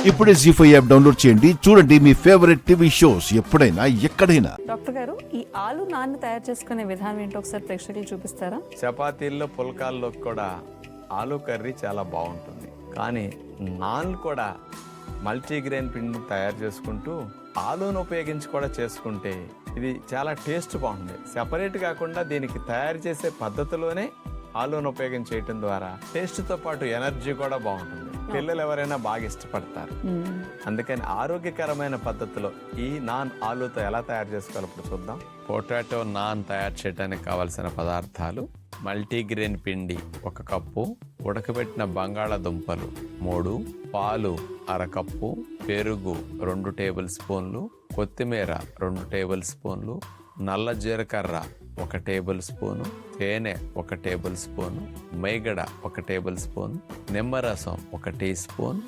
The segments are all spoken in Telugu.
ఇప్పుడే జీ5 యాప్ డౌన్లోడ్ చేయండి. చూడండి మీ ఫేవరెట్ టీవీ షోస్ ఎప్పుడైనా ఎక్కడైనా. డాక్టర్ గారు, ఈ ఆలు నాన్ తయారు చేసుకునే విధానం ఏంటో ఒకసారి ప్రేక్షకులు చూపిస్తారా? చపాతీల్లో పుల్కాల్లో కూడా ఆలు కర్రీ చాలా బాగుంటుంది. కానీ నాన్ కూడా మల్టీగ్రెయిన్ పిండిని తయారు చేసుకుంటూ ఆలూను ఉపయోగించి కూడా చేసుకుంటే ఇది చాలా టేస్ట్ బాగుంటుంది. సెపరేట్ కాకుండా దీనికి తయారు చేసే పద్ధతిలోనే ఆలూను ఉపయోగించేయటం ద్వారా టేస్ట్తో పాటు ఎనర్జీ కూడా బాగుంటుంది. పిల్లలు ఎవరైనా బాగా ఇష్టపడతారు. అందుకని ఆరోగ్యకరమైన పద్ధతిలో ఈ నాన్ ఆలూతో ఎలా తయారు చేసుకోవాలి ఇప్పుడు చూద్దాం. పొటాటో నాన్ తయారు చేయడానికి కావలసిన పదార్థాలు: మల్టీగ్రెయిన్ పిండి 1 కప్పు, ఉడకబెట్టిన బంగాళాదుంపలు 3, పాలు 1/2 కప్పు, పెరుగు 2 టేబుల్ స్పూన్లు, కొత్తిమీర 2 టేబుల్ స్పూన్లు, నల్ల జీలకర్ర 1 టేబుల్ స్పూను, తేనె 1 టేబుల్ స్పూను, మేగడ 1 టేబుల్ స్పూన్, నిమ్మరసం 1 టీ స్పూన్,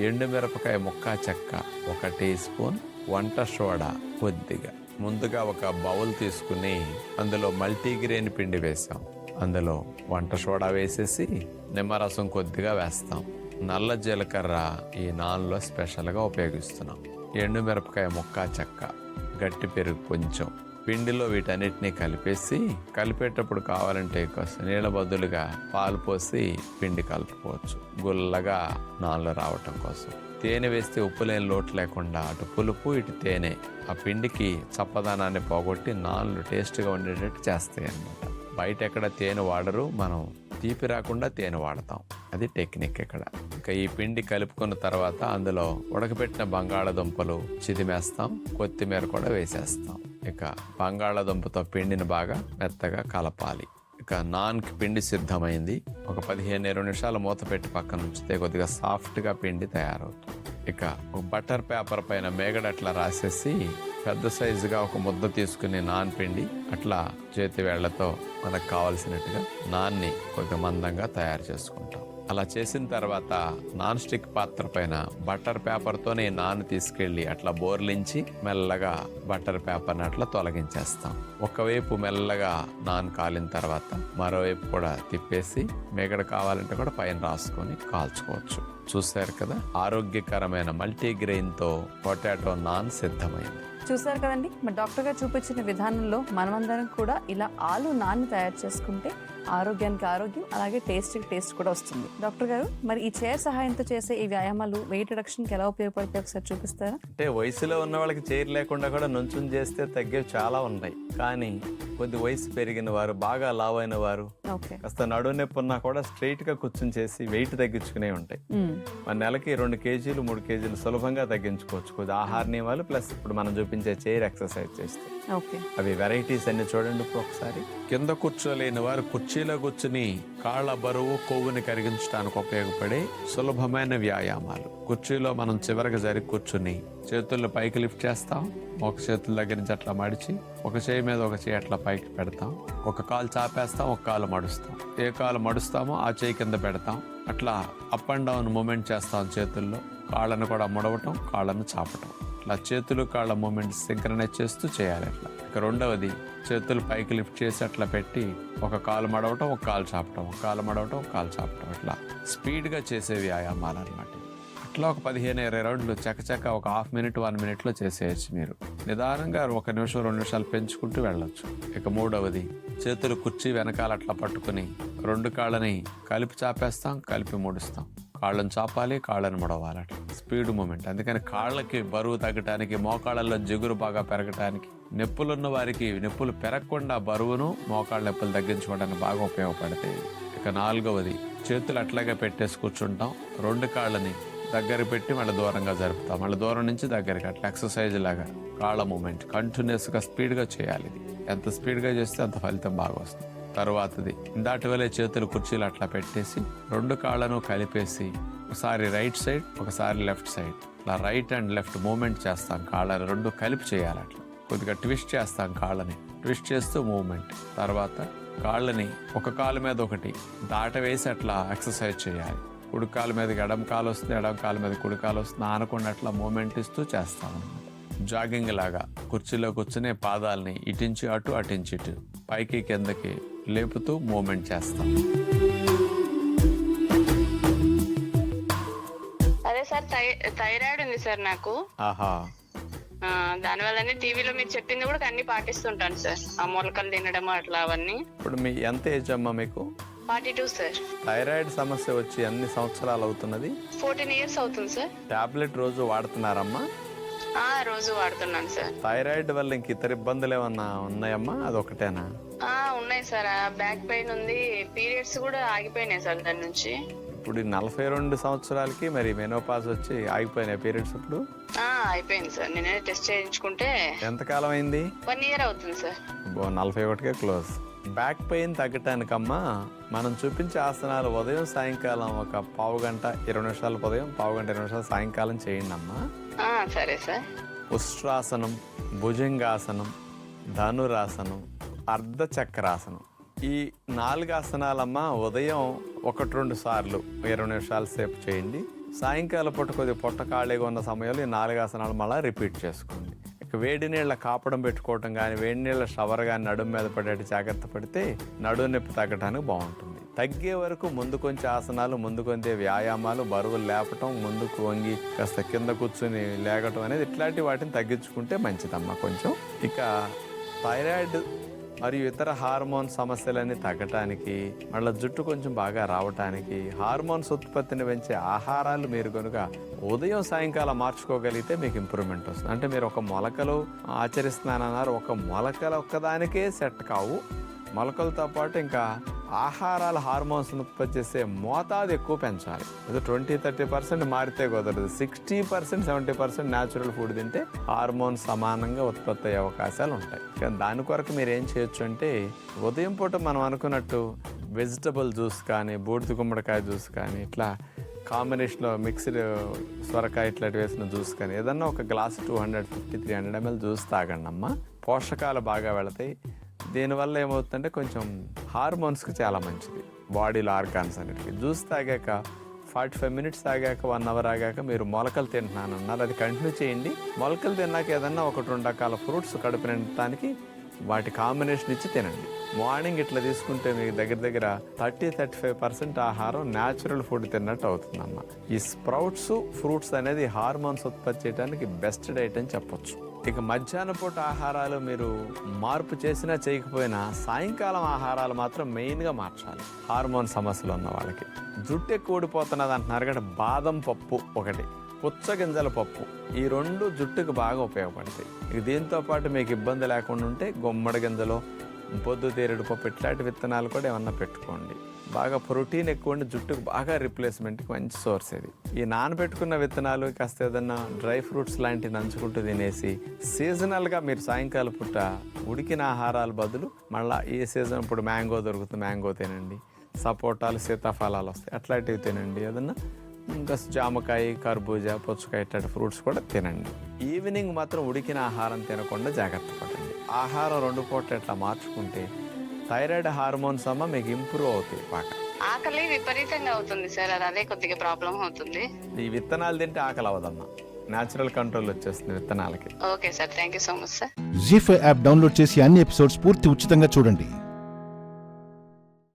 ఎండుమిరపకాయ ముక్క చెక్క 1 టీ స్పూన్, వంట సోడా కొద్దిగా. ముందుగా ఒక బౌల్ తీసుకుని అందులో మల్టీగ్రెయిన్ పిండి వేసాం. అందులో వంట సోడా వేసేసి నిమ్మరసం కొద్దిగా వేస్తాం. నల్ల జీలకర్ర ఈ నాన్లో స్పెషల్గా ఉపయోగిస్తున్నాం. ఎండుమిరపకాయ ముక్క చెక్క, గట్టి పెరుగు కొంచెం. పిండిలో వీటన్నిటినీ కలిపేటప్పుడు కావాలంటే కాస్త నీళ్ళ బదులుగా పాలు పోసి పిండి కలుపుకోవచ్చు, గుల్లగా నాన్లు రావటం కోసం. తేనె వేస్తే ఉప్పు లేని లోటు లేకుండా అటు పులుపు ఇటు తేనె ఆ పిండికి చప్పదనాన్ని పోగొట్టి నాన్లు టేస్ట్గా ఉండేటట్టు చేస్తాయి అన్నమాట. బయట ఎక్కడ తేనె వాడరు, మనం తీపి రాకుండా తేనె వాడతాం. అది టెక్నిక్ ఇక్కడ. ఇంకా ఈ పిండి కలుపుకున్న తర్వాత అందులో ఉడకబెట్టిన బంగాళాదుంపలు చిదిమేస్తాం, కొత్తిమీర కూడా వేసేస్తాం. ఇక బంగాళాదుంపతో పిండిని బాగా మెత్తగా కలపాలి. ఇక నాన్కి పిండి సిద్ధమైంది. ఒక 15-20 నిమిషాలు మూత పెట్టి పక్కన ఉంచితే కొద్దిగా సాఫ్ట్గా పిండి తయారవుతుంది. ఇక ఒక బటర్ పేపర్ పైన మేగడ అట్లా రాసేసి పెద్ద సైజుగా ఒక ముద్ద తీసుకుని నాన్ పిండి అట్లా చేతి వేళ్లతో మనకు కావలసినట్టుగా నాన్ని కొద్దిగా మందంగా తయారు చేసుకుంటాం. అలా చేసిన తర్వాత నాన్ స్టిక్ పాత్ర పైన బటర్ పేపర్తోనే నాన్ తీసుకెళ్లి అట్లా బోర్లించి మెల్లగా బటర్ పేపర్ని అట్లా తొలగించేస్తాం. ఒకవైపు మెల్లగా నాన్ కాలిన తర్వాత మరోవైపు కూడా తిప్పేసి మేగడ కావాలంటే కూడా పైన రాసుకొని కాల్చుకోవచ్చు. చూశారు కదా, ఆరోగ్యకరమైన మల్టీగ్రెయిన్తో పొటాటో నాన్ సిద్ధమైంది. చూసారు కదండి, మరి డాక్టర్ గారు చూపించిన విధానంలో మనమందరం కూడా ఇలా ఆలు నాన్ తయారు చేసుకుంటే ఆరోగ్యానికి ఆరోగ్యం, అలాగే టేస్ట్ కూడా వస్తుంది. డాక్టర్ గారు, మరి ఈ చైర్ సహాయంతో చేసే ఈ వ్యాయామాలు వెయిట్ రిడక్షన్కి ఎలా ఉపయోగపడతాయి ఒకసారి చూపిస్తారా? అంటే వయసులో ఉన్న వాళ్ళకి చైర్ లేకుండా కూడా నుంచుని చేస్తే తగ్గేవి చాలా ఉన్నాయి. కానీ కొద్ది వయసు పెరిగిన వారు, బాగా లావ్ అయిన వారు, కాస్త నడువు నొప్పి ఉన్నా కూడా స్ట్రైట్ గా కూర్చుని చేసి వెయిట్ తగ్గించుకునే ఉంటాయి. మన నెలకి 2 కేజీలు 3 కేజీలు సులభంగా తగ్గించుకోవచ్చు. కొద్ది ఆహార నియమాలు ప్లస్ ఇప్పుడు మనం చూపించే చైర్ ఎక్సర్సైజ్ చేస్తే అవి వెరైటీస్ అన్ని చూడండి. ఇప్పుడు ఒకసారి కింద కూర్చోలేని వారు కుర్చీలో కూర్చుని కాళ్ల బరువు, కొవ్వుని కరిగించడానికి ఉపయోగపడే సులభమైన వ్యాయామాలు. కుర్చీలో మనం చివరికి జరిగి కూర్చుని చేతుల్లో పైకి లిఫ్ట్ చేస్తాం. ఒక చేతుల దగ్గర నుంచి అట్లా మడిచి ఒక చేయి మీద ఒక చేయి అట్లా పైకి పెడతాం. ఒక కాలు చాపేస్తాం, ఒక కాలు మడుస్తాం. ఏ కాలు మడుస్తామో ఆ చేయి కింద పెడతాం. అట్లా అప్ అండ్ డౌన్ మూమెంట్ చేస్తాం. చేతుల్లో కాళ్ళను కూడా ముడవటం, కాళ్ళను చాపటం. ఇట్లా చేతులు కాళ్ళ మూమెంట్ సింక్రనైజ్ చేస్తూ చేయాలి. అట్లా ఇక రెండవది చేతులు పైకి లిఫ్ట్ చేసి అట్లా పెట్టి ఒక కాలు మడవటం, ఒక కాలు చాపటం, ఒక కాలు మడవటం, ఒక కాలు చాపటం. అట్లా స్పీడ్గా చేసే వ్యాయామాలు అన్నమాట. అట్లా ఒక 15-20 రౌండ్లు చకచక ఒక హాఫ్ మినిట్ 1 మినిట్లో చేసేయచ్చు. మీరు నిదానంగా 1 నిమిషం 2 నిమిషాలు పెంచుకుంటూ వెళ్ళొచ్చు. ఇక మూడవది చేతులు కుర్చీ వెనకాల అట్లా పట్టుకుని 2 కాళ్ళని కలిపి చాపేస్తాం, కలిపి ముడుస్తాం. కాళ్ళను చాపాలి, కాళ్ళను ముడవాలి. అట్లా స్పీడ్ మూమెంట్. అందుకని కాళ్ళకి బరువు తగ్గటానికి, మోకాళ్ళల్లో జిగురు బాగా పెరగటానికి, నొప్పులున్న వారికి నొప్పులు పెరగకుండా బరువును, మోకాళ్ళ నొప్పులు తగ్గించుకోవడానికి బాగా ఉపయోగపడతాయి. ఇక నాలుగవది చేతులు అట్లాగే పెట్టేసి కూర్చుంటాం. 2 కాళ్ళని దగ్గర పెట్టి మళ్ళీ దూరంగా జరుపుతాం. మళ్ళీ దూరం నుంచి దగ్గరికి అట్లా ఎక్సర్సైజ్ లాగా కాళ్ళ మూమెంట్ కంటిన్యూస్గా స్పీడ్గా చేయాలి. ఇది ఎంత స్పీడ్గా చేస్తే అంత ఫలితం బాగా వస్తుంది. తర్వాతది ఇందాటి వలే చేతులు కుర్చీలు అట్లా పెట్టేసి 2 కాళ్ళను కలిపేసి ఒకసారి రైట్ సైడ్, ఒకసారి లెఫ్ట్ సైడ్, అట్లా రైట్ అండ్ లెఫ్ట్ మూమెంట్ చేస్తాం. కాళ్ళని 2 కలిపి చేయాలి. అట్లా కొద్దిగా ట్విస్ట్ చేస్తాం. కాళ్ళని ట్విస్ట్ చేస్తూ మూమెంట్. తర్వాత కాళ్ళని ఒక కాలు మీద ఒకటి దాట వేసి అట్లా ఎక్సర్సైజ్ చేయాలి. కుడి కాలు మీదకి ఎడమ కాలు వస్తుంది, ఎడమ కాలు మీద కుడి కాలు వస్తుంది, ఆనకుండా అట్లా మూమెంట్ ఇస్తూ చేస్తాం అన్నమాట. జాగింగ్ లాగా కుర్చీలో కూర్చునే పాదాలని ఇటించి అటు, అటించి ఇటు, పైకి కిందకి లేపుతూ మూమెంట్ చేస్తాం. సార్ థైరాయిడ్ ఉంది సార్ నాకు. ఆహా, దానివల్లనే టీవీలో మీరు చెప్పింది కూడా అన్ని పాటిస్తుంటాను సార్. ఆ మొలకలు తినడం అట్లా అవన్నీ. ఇప్పుడు మీ ఎంత ఏజ్ అమ్మా మీకు? 42 సార్. థైరాయిడ్ సమస్య వచ్చి ఎన్ని సంవత్సరాలు అవుతున్నది? 14 years అవుతుంది సార్. టాబ్లెట్ రోజు వాడుతున్నారమ్మా? రోజు వాడుతున్నాను సార్. థైరాయిడ్ వల్ల ఇంక ఇతర ఇబ్బందులు ఏమన్నా ఉన్నాయమ్మా? అదొకటేనా? ఉన్నాయి సార్. బ్యాక్ పెయిన్ ఉంది, పీరియడ్స్ కూడా ఆగిపోయినాయి సార్ దాని నుంచి. ఇప్పుడు 42 సంవత్సరాలకి మరి మెనోపాజ్ వచ్చి ఆగిపోయినాయి పీరియడ్స్ ఇప్పుడు? అయిపోయింది సార్. నేనే టెస్ట్ చేయించుకుంటే. ఎంతకాలం అయింది? 1 year అవుతుంది సార్. 41కే క్లోజ్. బ్యాక్ పెయిన్ తగ్గటానికమ్మా మనం చూపించే ఆసనాలు ఉదయం సాయంకాలం ఒక పావు గంట 20 నిమిషాలు ఉదయం, పావు గంట 20 నిమిషాలు సాయంకాలం చేయండి అమ్మా. సరే సార్. ఉష్ట్రాసనం, భుజంగాసనం, ధనురాసనం, అర్ధచక్రాసనం, ఈ 4 ఆసనాలమ్మా ఉదయం 1-2 సార్లు 20 నిమిషాల సేపు చేయండి. సాయంకాలం పూట కొద్దిగా పొట్ట ఖాళీగా ఉన్న సమయంలో ఈ 4 ఆసనాలు మళ్ళీ రిపీట్ చేసుకోండి. ఇక వేడి నీళ్ళ కాపడం పెట్టుకోవటం కానీ, వేడి నీళ్ళ షవర్ కానీ నడుము మీద పడేటి జాగ్రత్త పడితే నడుము నొప్పి తగ్గడానికి బాగుంటుంది. తగ్గే వరకు ముందు కొంచెం ఆసనాలు, ముందు కొంచెం వ్యాయామాలు, బరువులు లేపటం, ముందుకు వంగి కాస్త కింద కూర్చుని లేగటం అనేది ఇట్లాంటి వాటిని తగ్గించుకుంటే మంచిదమ్మా కొంచెం. ఇక థైరాయిడ్ మరియు ఇతర హార్మోన్ సమస్యలన్నీ తగ్గటానికి, మళ్ళీ జుట్టు కొంచెం బాగా రావటానికి, హార్మోన్స్ ఉత్పత్తిని పెంచే ఆహారాలు మీరు కనుక ఉదయం సాయంకాలం మార్చుకోగలిగితే మీకు ఇంప్రూవ్మెంట్ వస్తుంది. అంటే మీరు ఒక మొలకలు ఆచరిస్తున్నానన్నారు, ఒక మొలకలు ఒక్కదానికే సెట్ కావు. మొలకలతో పాటు ఇంకా ఆహారాల హార్మోన్స్ ఉత్పత్తి చేసే మోతాదు ఎక్కువ పెంచాలి. అది 20-30% మారితే కుదరదు. 60%, 70% న్యాచురల్ ఫుడ్ తింటే హార్మోన్ సమానంగా ఉత్పత్తి అయ్యే అవకాశాలు ఉంటాయి. కానీ దాని కొరకు మీరు ఏం చేయొచ్చు అంటే ఉదయం పూట మనం అనుకున్నట్టు వెజిటబుల్ జ్యూస్ కానీ, బూడిద గుమ్మడికాయ జ్యూస్ కానీ, ఇట్లా కాంబినేషన్లో మిక్స్డ్ సొరకాయ ఇట్లాంటి వేసిన జ్యూస్ కానీ ఏదన్నా ఒక గ్లాసు 250-300 ml జ్యూస్ తాగండి అమ్మా. పోషకాలు బాగా వెళతాయి. దీనివల్ల ఏమవుతుందంటే కొంచెం హార్మోన్స్కి చాలా మంచిది, బాడీలో ఆర్గాన్స్ అన్నిటికీ. జ్యూస్ తాగాక 45 minutes తాగాక 1 hour ఆగాక మీరు మొలకలు తింటున్నాను అన్నారు, అది కంటిన్యూ చేయండి. మొలకలు తిన్నాక ఏదన్నా 1-2 రకాల ఫ్రూట్స్ కడుపు నిండటానికి వాటి కాంబినేషన్ ఇచ్చి తినండి. మార్నింగ్ ఇట్లా తీసుకుంటే మీకు దగ్గర 30-35% ఆహారం న్యాచురల్ ఫుడ్ తిన్నట్టు అవుతుందమ్మా. ఈ స్ప్రౌట్స్, ఫ్రూట్స్ అనేది హార్మోన్స్ ఉత్పత్తి చేయడానికి బెస్ట్ డైట్ అని చెప్పొచ్చు. ఇక మధ్యాహ్న పూట ఆహారాలు మీరు మార్పు చేసినా చేయకపోయినా సాయంకాలం ఆహారాలు మాత్రం మెయిన్గా మార్చాలి. హార్మోన్ సమస్యలు ఉన్న వాళ్ళకి. జుట్టు ఎక్కువ ఊడిపోతున్నది అంటున్నారు కదా, బాదం పప్పు ఒకటి, పుచ్చగింజల పప్పు, ఈ 2 జుట్టుకు బాగా ఉపయోగపడతాయి. ఇక దీంతో పాటు మీకు ఇబ్బంది లేకుండా ఉంటే గుమ్మడి గింజలు, పొద్దుతీరుడు పప్పు ఇట్లాంటి విత్తనాలు కూడా ఏమన్నా పెట్టుకోండి. బాగా ప్రోటీన్ ఎక్కువ ఉండి జుట్టుకు బాగా రిప్లేస్మెంట్కి మంచి సోర్స్ ఇది. ఈ నానబెట్టుకున్న విత్తనాలు కాస్త ఏదన్నా డ్రై ఫ్రూట్స్ లాంటివి నంచుకుంటూ తినేసి సీజనల్గా మీరు సాయంకాలం పూట ఉడికిన ఆహారాల బదులు మళ్ళీ ఈ సీజన్ ఇప్పుడు మ్యాంగో దొరుకుతుంది, మ్యాంగో తినండి. సపోటాలు, సీతాఫలాలు వస్తాయి, అట్లాంటివి తినండి. ఏదన్నా ఇంకా జామకాయ, కర్బూజా, పుచ్చకాయ ఇట్లాంటి ఫ్రూట్స్ కూడా తినండి. ఈవినింగ్ మాత్రం ఉడికిన ఆహారం తినకుండా జాగ్రత్త పడండి. ఆహారం 2 పూటలు ఇట్లా మార్చుకుంటే థైరాయిడ్ హార్మోన్స్ అమ్మ మీకు ఇంప్రూవ్ అవుతాయి బాగా. ఆకలి విపరీతంగా అవుతుంది సార్, అదే కొద్దిగా ప్రాబ్లం అవుతుంది. ఈ విత్తనాలు తింటే ఆకలి అవ్వదమ్మా, న్యాచురల్ కంట్రోల్ వచ్చేస్తుంది విత్తనాలకి. Okay sir, thank you so much sir. Zee five app download చేసి అన్ని ఎపిసోడ్స్ పూర్తి ఉచితంగా చూడండి.